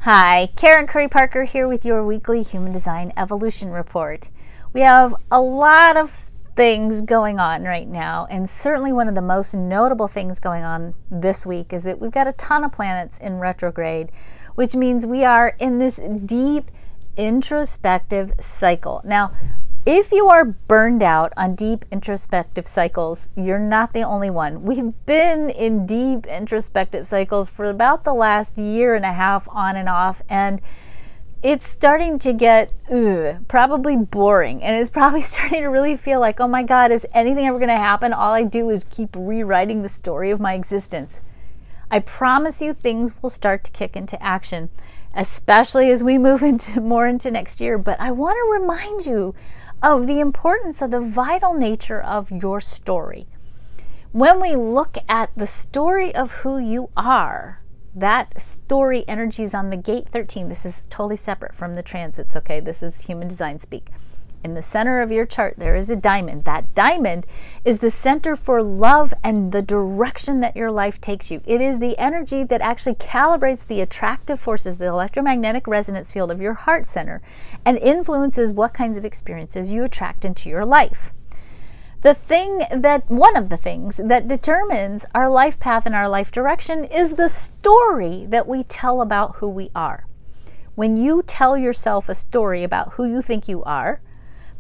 Hi, Karen Curry Parker here with your weekly Human Design Evolution Report. We have a lot of things going on right now, and certainly one of the most notable things going on this week is that we've got a ton of planets in retrograde, which means we are in this deep introspective cycle. Now, if you are burned out on deep introspective cycles, you're not the only one. We've been in deep introspective cycles for about the last year and a half on and off, and it's starting to get probably boring, and it's probably starting to really feel like, oh my God, is anything ever going to happen? All I do is keep rewriting the story of my existence. I promise you things will start to kick into action, especially as we move more into next year. But I want to remind you of the importance of the vital nature of your story. When we look at the story of who you are, that story energy is on the gate 13. This is totally separate from the transits, okay? This is human design speak. In the center of your chart, there is a diamond. That diamond is the center for love and the direction that your life takes you. It is the energy that actually calibrates the attractive forces, the electromagnetic resonance field of your heart center, and influences what kinds of experiences you attract into your life. One of the things that determines our life path and our life direction is the story that we tell about who we are. When you tell yourself a story about who you think you are,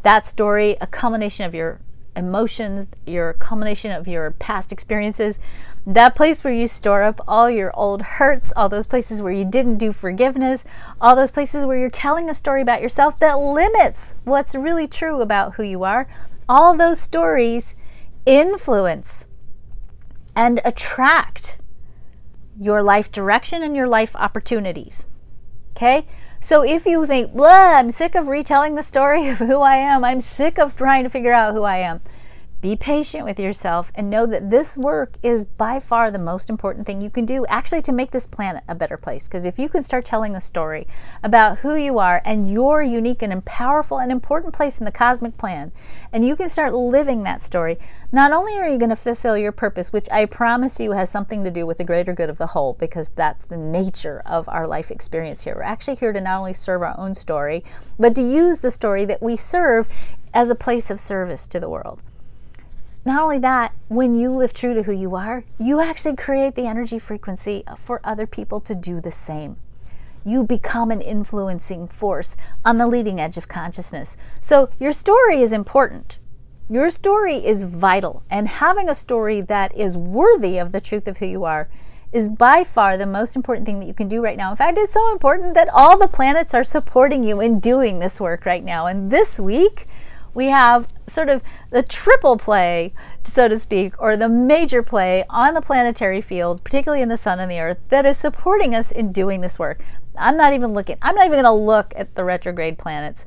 that story, a culmination of your emotions, your culmination of your past experiences, that place where you store up all your old hurts, all those places where you didn't do forgiveness, all those places where you're telling a story about yourself that limits what's really true about who you are, all those stories influence and attract your life direction and your life opportunities. Okay? So if you think, blah, I'm sick of retelling the story of who I am, I'm sick of trying to figure out who I am, be patient with yourself and know that this work is by far the most important thing you can do actually to make this planet a better place. Because if you can start telling a story about who you are and your unique and powerful and important place in the cosmic plan, and you can start living that story, not only are you going to fulfill your purpose, which I promise you has something to do with the greater good of the whole, because that's the nature of our life experience here. We're actually here to not only serve our own story, but to use the story that we serve as a place of service to the world. Not only that, when you live true to who you are, you actually create the energy frequency for other people to do the same. You become an influencing force on the leading edge of consciousness. So your story is important. Your story is vital. And having a story that is worthy of the truth of who you are is by far the most important thing that you can do right now. In fact, it's so important that all the planets are supporting you in doing this work right now. And this week, we have sort of the triple play, so to speak, or the major play on the planetary field, particularly in the sun and the earth, that is supporting us in doing this work. I'm not even going to look at the retrograde planets.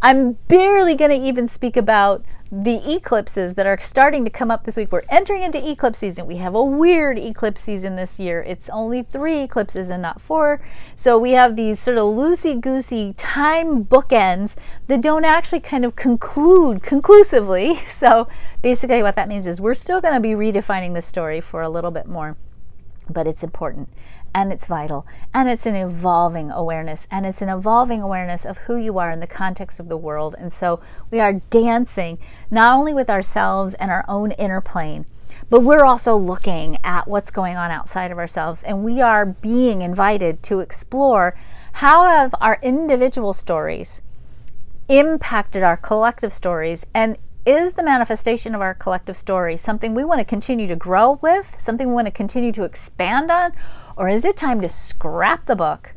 I'm barely going to even speak about the eclipses that are starting to come up this week. We're entering into eclipse season. We have a weird eclipse season this year. It's only 3 eclipses and not 4. So we have these sort of loosey-goosey time bookends that don't actually kind of conclude conclusively. So basically what that means is we're still going to be redefining the story for a little bit more, but it's important. And it's vital, and it's an evolving awareness, and it's an evolving awareness of who you are in the context of the world. And so we are dancing not only with ourselves and our own inner plane, but we're also looking at what's going on outside of ourselves, and we are being invited to explore how have our individual stories impacted our collective stories, and is the manifestation of our collective story something we want to continue to grow with, something we want to continue to expand on, or is it time to scrap the book,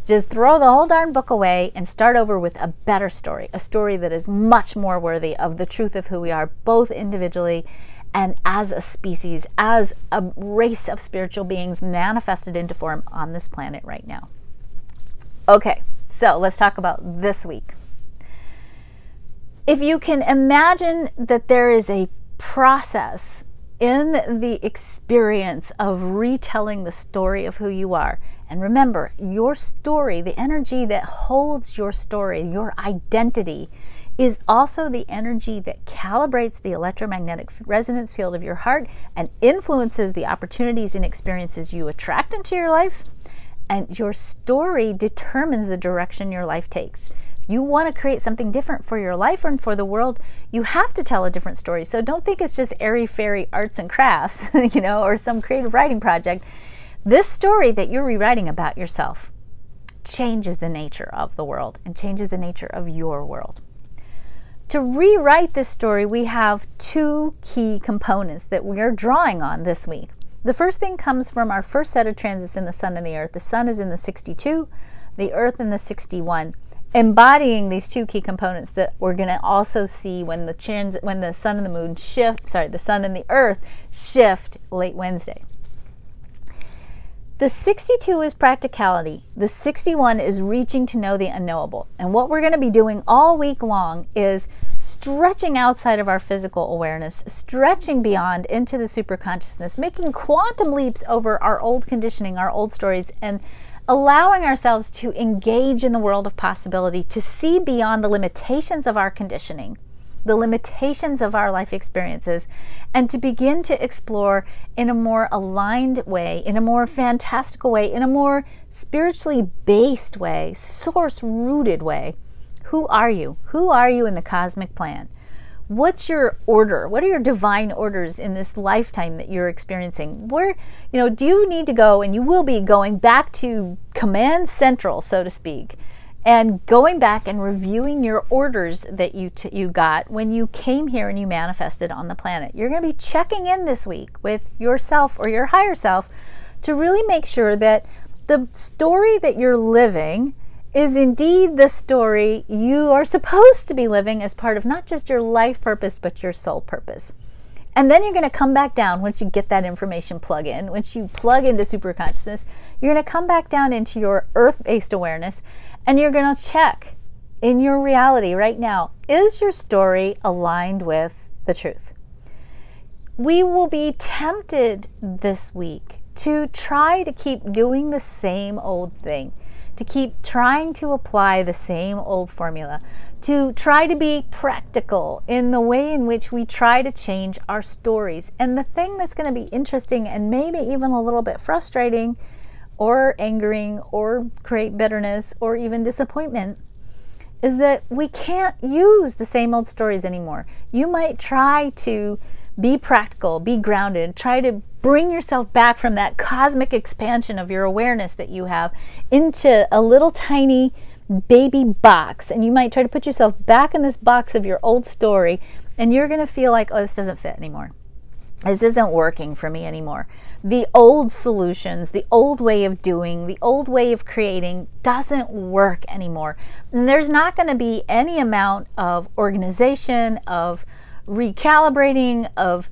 just throw the whole darn book away and start over with a better story, a story that is much more worthy of the truth of who we are, both individually and as a species, as a race of spiritual beings manifested into form on this planet right now. Okay, so let's talk about this week. If you can imagine that there is a process in the experience of retelling the story of who you are, and remember, your story, the energy that holds your story, your identity, is also the energy that calibrates the electromagnetic resonance field of your heart and influences the opportunities and experiences you attract into your life And your story determines the direction your life takes. You want to create something different for your life and for the world, you have to tell a different story. So don't think it's just airy-fairy arts and crafts, or some creative writing project. This story that you're rewriting about yourself changes the nature of the world and changes the nature of your world. To rewrite this story, we have two key components that we are drawing on this week. The first thing comes from our first set of transits in the sun and the earth. The sun is in the 62, the earth in the 61. Embodying these two key components that we're going to also see when the sun and the moon shift, the sun and the earth shift late Wednesday. The 62 is practicality. The 61 is reaching to know the unknowable. And what we're going to be doing all week long is stretching outside of our physical awareness, stretching beyond into the superconsciousness, making quantum leaps over our old conditioning, our old stories, and allowing ourselves to engage in the world of possibility, to see beyond the limitations of our conditioning, the limitations of our life experiences, and to begin to explore in a more aligned way, in a more fantastical way, in a more spiritually based way, source-rooted way. Who are you? Who are you in the cosmic plan? What's your order? What are your divine orders in this lifetime that you're experiencing? Where, do you need to go, and you will be going back to command central, so to speak, and going back and reviewing your orders that you got when you came here and you manifested on the planet. You're going to be checking in this week with yourself or your higher self to really make sure that the story that you're living is indeed the story you are supposed to be living as part of not just your life purpose, but your soul purpose. And then you're going to come back down once you get that information plug in. Once you plug into superconsciousness, you're going to come back down into your earth-based awareness, and you're going to check in your reality right now, is your story aligned with the truth? We will be tempted this week to try to keep doing the same old thing, to keep trying to apply the same old formula, to try to be practical in the way in which we try to change our stories. And the thing that's going to be interesting and maybe even a little bit frustrating or angering or create bitterness or even disappointment is that we can't use the same old stories anymore. You might try to be practical, be grounded, try to bring yourself back from that cosmic expansion of your awareness that you have into a little tiny baby box. And you might try to put yourself back in this box of your old story, and you're going to feel like, oh, this doesn't fit anymore. This isn't working for me anymore. The old solutions, the old way of doing, the old way of creating doesn't work anymore. And there's not going to be any amount of organization, of recalibrating, of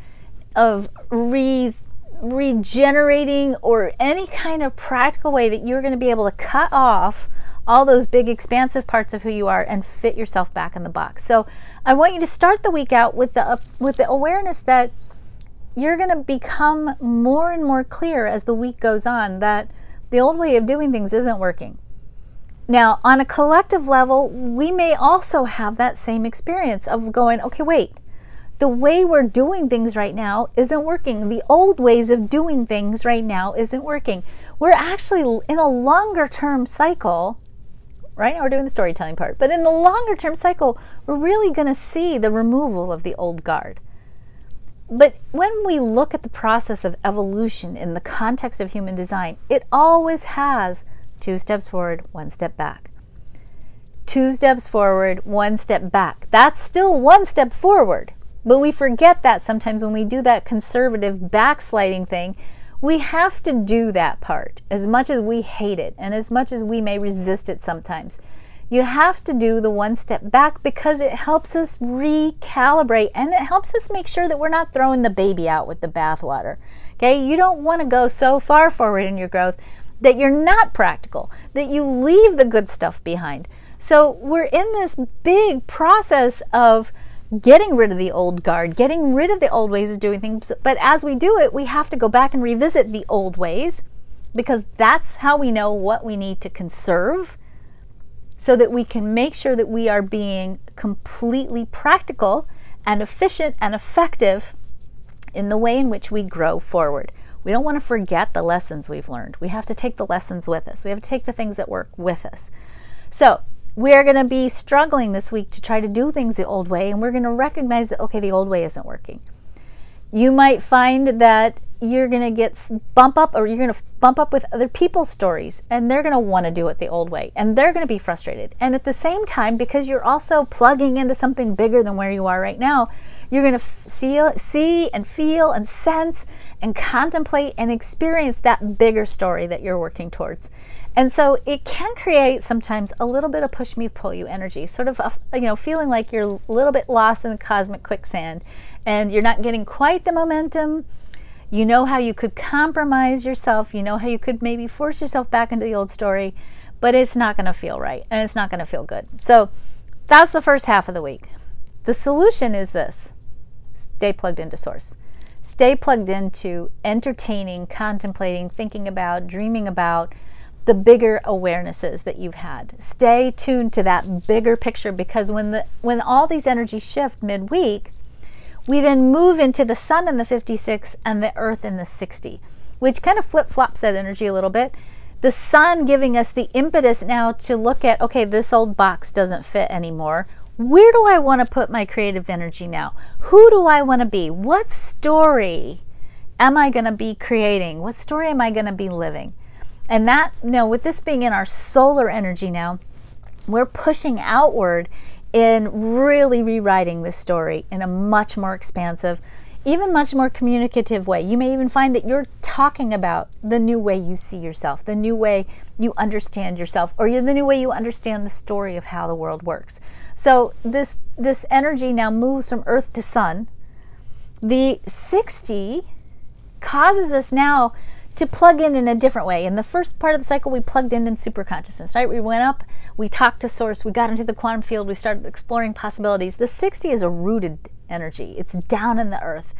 regenerating, or any kind of practical way that you're going to be able to cut off all those big expansive parts of who you are and fit yourself back in the box. So I want you to start the week out with the awareness that you're going to become more and more clear as the week goes on that the old way of doing things isn't working. Now, on a collective level, we may also have that same experience of going, okay, wait, the way we're doing things right now isn't working. The old ways of doing things right now isn't working. We're actually in a longer term cycle. Right now we're doing the storytelling part, but in the longer term cycle, we're really going to see the removal of the old guard. But when we look at the process of evolution in the context of human design, it always has 2 steps forward, 1 step back. 2 steps forward, 1 step back. That's still 1 step forward. But we forget that sometimes when we do that conservative backsliding thing. We have to do that part as much as we hate it and as much as we may resist it sometimes. You have to do the 1 step back because it helps us recalibrate and it helps us make sure that we're not throwing the baby out with the bathwater. Okay, you don't want to go so far forward in your growth that you're not practical, that you leave the good stuff behind. So we're in this big process of getting rid of the old guard, getting rid of the old ways of doing things. But as we do it, we have to go back and revisit the old ways because that's how we know what we need to conserve so that we can make sure that we are being completely practical and efficient and effective in the way in which we grow forward. We don't want to forget the lessons we've learned. We have to take the lessons with us. We have to take the things that work with us. So we're going to be struggling this week to try to do things the old way, and we're going to recognize that, okay, the old way isn't working. You might find that you're going to you're going to bump up with other people's stories, and they're going to want to do it the old way, and they're going to be frustrated. And at the same time, because you're also plugging into something bigger than where you are right now, you're going to see and feel and sense and contemplate and experience that bigger story that you're working towards. And so it can create sometimes a little bit of push me, pull you energy, sort of, feeling like you're a little bit lost in the cosmic quicksand and you're not getting quite the momentum. You know how you could compromise yourself. You know how you could maybe force yourself back into the old story, but it's not going to feel right and it's not going to feel good. So that's the first half of the week. The solution is this: stay plugged into source. Stay plugged into entertaining, contemplating, thinking about, dreaming about the bigger awarenesses that you've had. Stay tuned to that bigger picture, because when all these energies shift midweek, we then move into the sun in the 56 and the earth in the 60, which kind of flip-flops that energy a little bit. The sun giving us the impetus now to look at, okay, this old box doesn't fit anymore. Where do I want to put my creative energy now? Who do I want to be? What story am I going to be creating? What story am I going to be living? And that, with this being in our solar energy now, we're pushing outward in really rewriting this story in a much more expansive, even much more communicative way. You may even find that you're talking about the new way you see yourself, the new way you understand yourself, or the new way you understand the story of how the world works. So this energy now moves from earth to sun. The 60 causes us now to plug in a different way. In the first part of the cycle, we plugged in super consciousness, right? We went up, we talked to source, we got into the quantum field, we started exploring possibilities. The 60 is a rooted energy. It's down in the earth.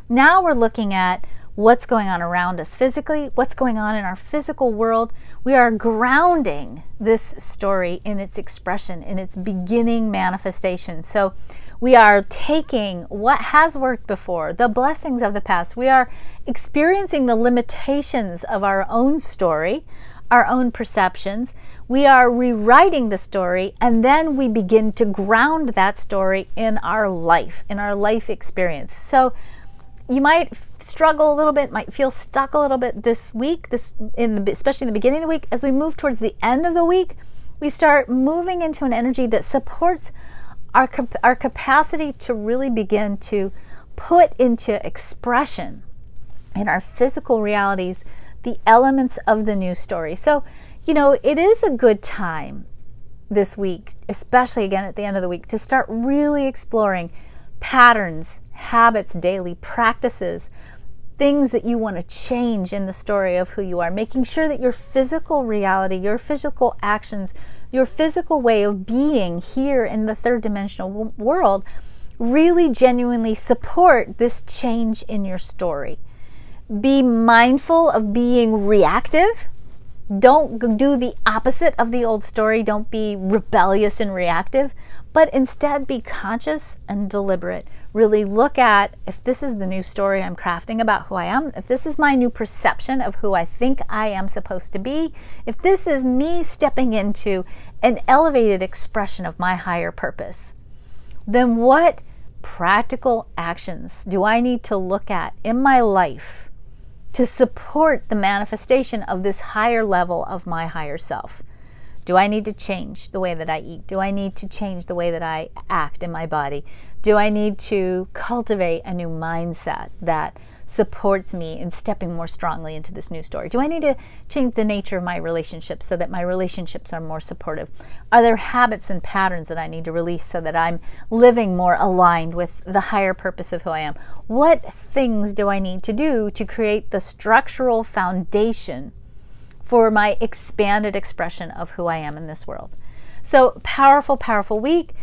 Now we're looking at what's going on around us physically, what's going on in our physical world. We are grounding this story in its expression, in its beginning manifestation. So we are taking what has worked before, the blessings of the past. We are experiencing the limitations of our own story, our own perceptions. We are rewriting the story, and then we begin to ground that story in our life experience. So you might struggle a little bit, might feel stuck a little bit this week, especially in the beginning of the week. As we move towards the end of the week, we start moving into an energy that supports our capacity to really begin to put into expression in our physical realities the elements of the new story. So, it is a good time this week, especially again at the end of the week, to start really exploring patterns, habits, daily practices, things that you want to change in the story of who you are, making sure that your physical reality, your physical actions, your physical way of being here in the third dimensional world really genuinely support this change in your story. Be mindful of being reactive. Don't do the opposite of the old story. Don't be rebellious and reactive, but instead be conscious and deliberate. Really look at, if this is the new story I'm crafting about who I am, if this is my new perception of who I think I am supposed to be, if this is me stepping into an elevated expression of my higher purpose, then what practical actions do I need to look at in my life to support the manifestation of this higher level of my higher self? Do I need to change the way that I eat? Do I need to change the way that I act in my body? Do I need to cultivate a new mindset that supports me in stepping more strongly into this new story? Do I need to change the nature of my relationships so that my relationships are more supportive? Are there habits and patterns that I need to release so that I'm living more aligned with the higher purpose of who I am? What things do I need to do to create the structural foundation for my expanded expression of who I am in this world? So powerful, powerful week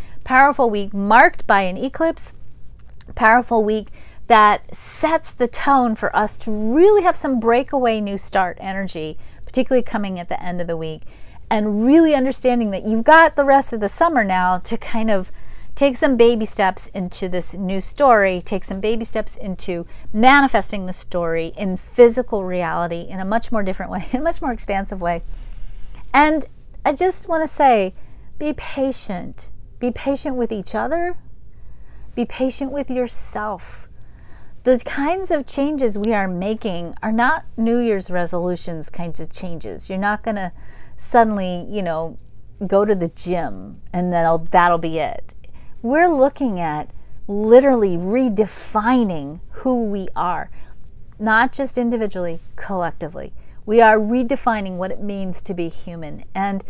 marked by an eclipse, powerful week that sets the tone for us to really have some breakaway new start energy, particularly coming at the end of the week, and really understanding that you've got the rest of the summer now to kind of take some baby steps into this new story, take some baby steps into manifesting the story in physical reality in a much more different way, in a much more expansive way. And I just want to say, be patient. Be patient with each other. Be patient with yourself. The kinds of changes we are making are not New Year's resolutions kinds of changes. You're not going to suddenly, go to the gym and that'll be it. We're looking at literally redefining who we are, not just individually, collectively. We are redefining what it means to be human. And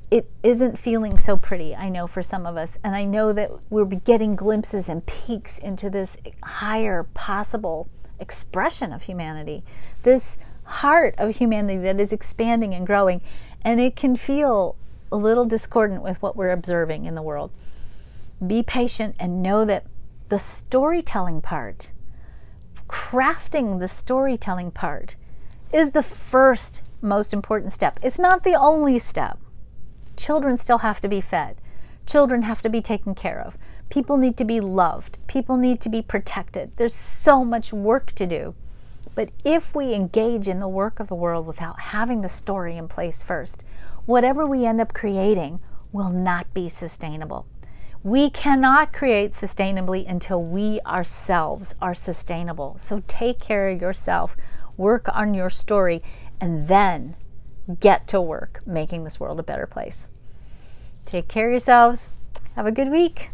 it isn't feeling so pretty, I know, for some of us. And I know that we're getting glimpses and peeks into this higher possible expression of humanity, this heart of humanity that is expanding and growing. And it can feel a little discordant with what we're observing in the world. Be patient and know that the storytelling part, crafting the storytelling part, is the first most important step. It's not the only step. Children still have to be fed. Children have to be taken care of. People need to be loved. People need to be protected. There's so much work to do. But if we engage in the work of the world without having the story in place first, whatever we end up creating will not be sustainable. We cannot create sustainably until we ourselves are sustainable. So take care of yourself, work on your story, and then get to work making this world a better place. Take care of yourselves. Have a good week.